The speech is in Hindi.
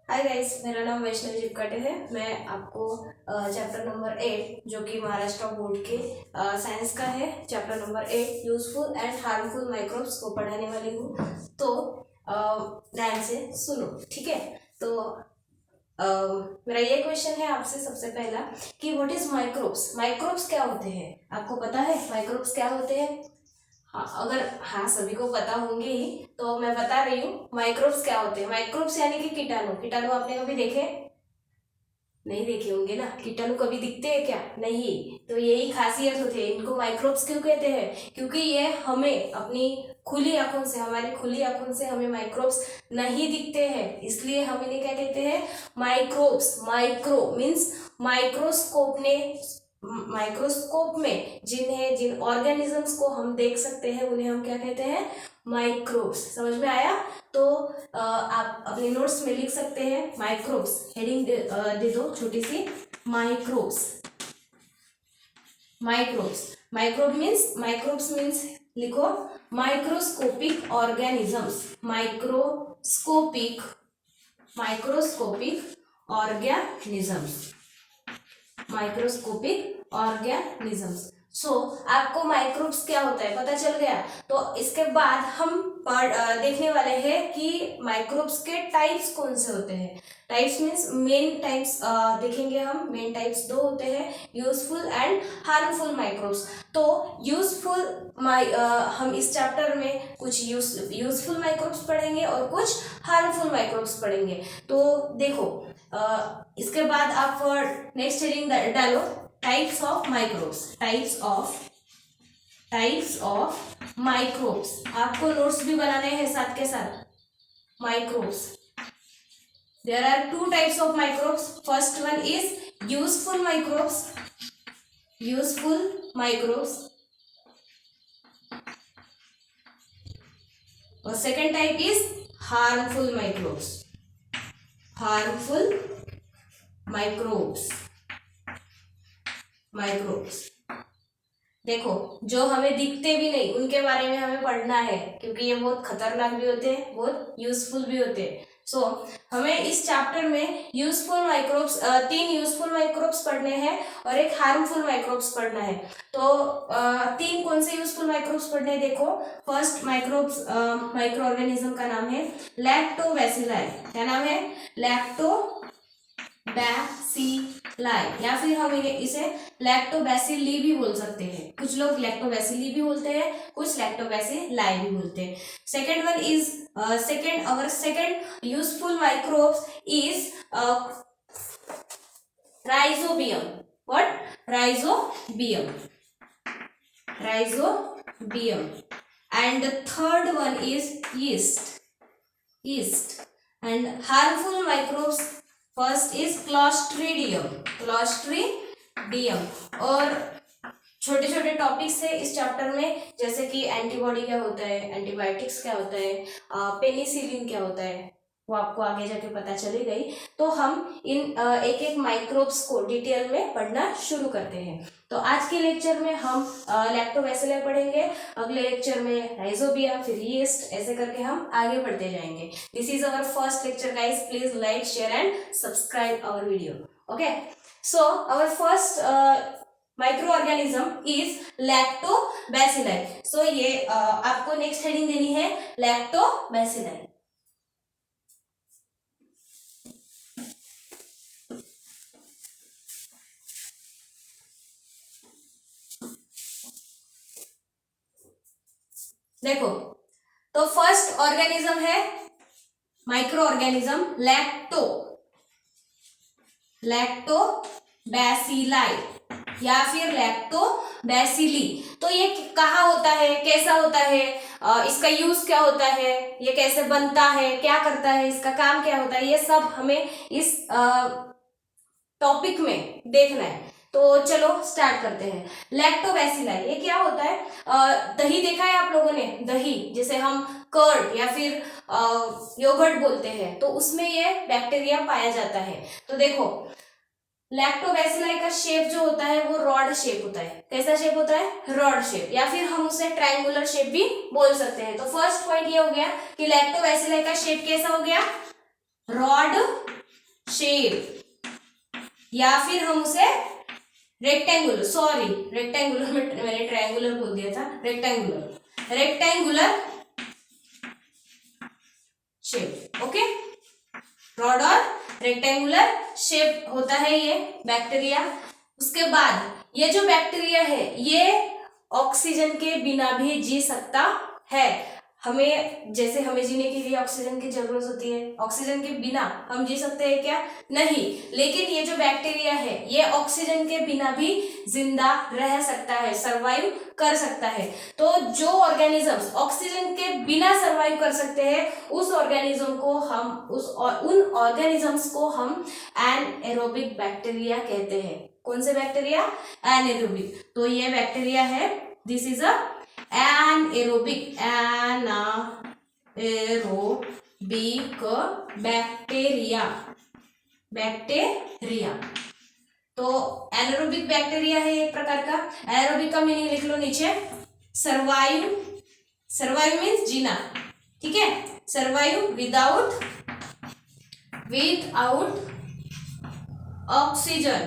हाय गाइस, मेरा नाम वैष्णवी जीपकाटे है। मैं आपको चैप्टर नंबर 8 जो कि महाराष्ट्र बोर्ड के साइंस का है, chapter number 8 useful and harmful microbes को पढ़ाने वाली हूँ। तो ध्यान से सुनो, ठीक है। तो मेरा ये क्वेश्चन है आपसे सबसे पहला कि व्हाट इज माइक्रोब्स। माइक्रोब्स क्या होते हैं, आपको पता है माइक्रोब्स क्या होते हैं? हाँ, अगर हाँ सभी को पता होंगे ही, तो मैं बता रही हूँ माइक्रोब्स क्या होते हैं। माइक्रोब्स यानी कि कीटाणु। कीटाणु आपने कभी देखे? नहीं देखे होंगे ना। कीटाणु कभी दिखते हैं क्या? नहीं। तो यही खासियत होती है। इनको माइक्रोब्स क्यों कहते हैं? क्योंकि ये हमें अपनी खुली आंखों से, हमारी खुली आंखों से हमें माइक्रोब्स नहीं दिखते हैं, इसलिए हम इन्हें क्या कहते हैं? माइक्रोब्स। माइक्रो मीन्स माइक्रोस्कोप ने, माइक्रोस्कोप में जिन ऑर्गेनिजम्स को हम देख सकते हैं उन्हें हम क्या कहते हैं? माइक्रोब्स। समझ में आया? तो आप अपने नोट्स में लिख सकते हैं माइक्रोब्स। हेडिंग दे दो छोटी सी, माइक्रोब्स। माइक्रोब्स, माइक्रोब्स मीन्स लिखो microscopic organisms. Microscopic organisms, microscopic organisms. So आपको माइक्रोब्स क्या होता है पता चल गया। तो इसके बाद हम देखने वाले हैं कि माइक्रोब्स के टाइप्स कौन से होते हैं। टाइप्स मीन्स मेन टाइप्स देखेंगे हम। मेन टाइप्स दो होते हैं, यूजफुल एंड हार्मफुल माइक्रोब्स। तो यूजफुल हम इस चैप्टर में कुछ यूजफुल माइक्रोब्स पढ़ेंगे और कुछ हार्मफुल माइक्रोब्स पढ़ेंगे। तो देखो इसके बाद आप नेक्स्ट हेडिंग डालो, types of microbes. Types of microbes. आपको नोट्स भी बनाने हैं साथ के साथ। Microbes, there are two types of microbes. First one is useful microbes, और second type is harmful microbes. Microbes देखो, जो हमें दिखते भी नहीं उनके बारे में हमें पढ़ना है, क्योंकि ये बहुत खतरनाक भी होते हैं, बहुत यूजफुल भी होते हैं। सो हमें इस चैप्टर में यूजफुल माइक्रोब्स, 3 यूजफुल माइक्रोब्स पढ़ने हैं और एक हार्मफुल माइक्रोब्स पढ़ना है। तो 3 कौन से यूजफुल माइक्रोब्स पढ़ने हैं देखो। फर्स्ट माइक्रो ऑर्गेनिज्म का नाम है लैक्टोबैसिलाई। क्या नाम है? लैक्टोबैसिलाई, या फिर हम इसे लैक्टोबैसिली भी बोल सकते हैं। कुछ लोग लैक्टोबैसिली भी बोलते हैं, कुछ लैक्टोबैसिलाई भी बोलते हैं। Second one is second useful microbes is rhizobium. What? Rhizobium. And third one is yeast. And harmful microbes, first is clostridium। और छोटे छोटे टॉपिक्स है इस चैप्टर में, जैसे कि एंटीबॉडी क्या होता है, एंटीबायोटिक्स क्या होता है, पेनिसिलिन क्या होता है, वो आपको आगे जाके पता चलेगा ही। तो हम इन एक एक माइक्रोब्स को डिटेल में पढ़ना शुरू करते हैं। तो आज के लेक्चर में हम लैक्टोबैसिलाई पढ़ेंगे, अगले लेक्चर में राइजोबियम, फिर यीस्ट, ऐसे करके हम आगे बढ़ते जाएंगे। This is our first lecture guys, please like, share and subscribe our video. Okay, so our first micro organism is lactobacilli. सो ये आपको नेक्स्ट हेडिंग देनी है लैक्टोबैसिलाई। देखो, तो फर्स्ट ऑर्गेनिज्म है माइक्रो ऑर्गेनिज्म लैक्टोबैसिलाई या फिर लैक्टोबैसिली। तो ये कहाँ होता है, कैसा होता है, इसका यूज क्या होता है, ये कैसे बनता है, क्या करता है, इसका काम क्या होता है, ये सब हमें इस टॉपिक में देखना है। तो चलो स्टार्ट करते हैं। लैक्टोबैसिलाई ये क्या होता है? दही देखा है आप लोगों ने? दही जिसे हम कर्ड या फिर योगर्ट बोलते हैं, तो उसमें ये बैक्टीरिया पाया जाता है। तो देखो, लैक्टोबैसिलाई का शेप जो होता है वो रॉड शेप होता है। कैसा शेप होता है? रॉड शेप, या फिर हम उसे ट्रायंगुलर शेप भी बोल सकते हैं। तो फर्स्ट पॉइंट ये हो गया कि लैक्टोबैसिलाई का शेप कैसा हो गया? रॉड शेप, या फिर हम उसे रेक्टेंगुलर, सॉरी रेक्टेंगुलर में मैंने ट्रायंगुलर बोल दिया था, रेक्टेंगुलर शेप। ओके, रॉड और रेक्टेंगुलर शेप होता है ये बैक्टीरिया। उसके बाद ये जो बैक्टीरिया है ये ऑक्सीजन के बिना भी जी सकता है। हमें जैसे हमें जीने के लिए ऑक्सीजन की जरूरत होती है, ऑक्सीजन के बिना हम जी सकते हैं क्या? नहीं। लेकिन ये जो बैक्टीरिया है ये ऑक्सीजन के बिना भी जिंदा रह सकता है, सरवाइव कर सकता है। तो जो ऑर्गेनिजम्स ऑक्सीजन के बिना सरवाइव कर सकते हैं उन ऑर्गेनिजम्स को हम एनएरोबिक बैक्टीरिया कहते हैं। कौन से बैक्टीरिया? एनएरोबिक। तो ये बैक्टीरिया है, दिस इज अ एनाएरोबिक बैक्टीरिया। तो एनारोबिक बैक्टीरिया है एक प्रकार का। एनारोबिक का मीनिंग लिख लो नीचे, सर्वाइव मीन्स जीना, ठीक है। Survive without oxygen,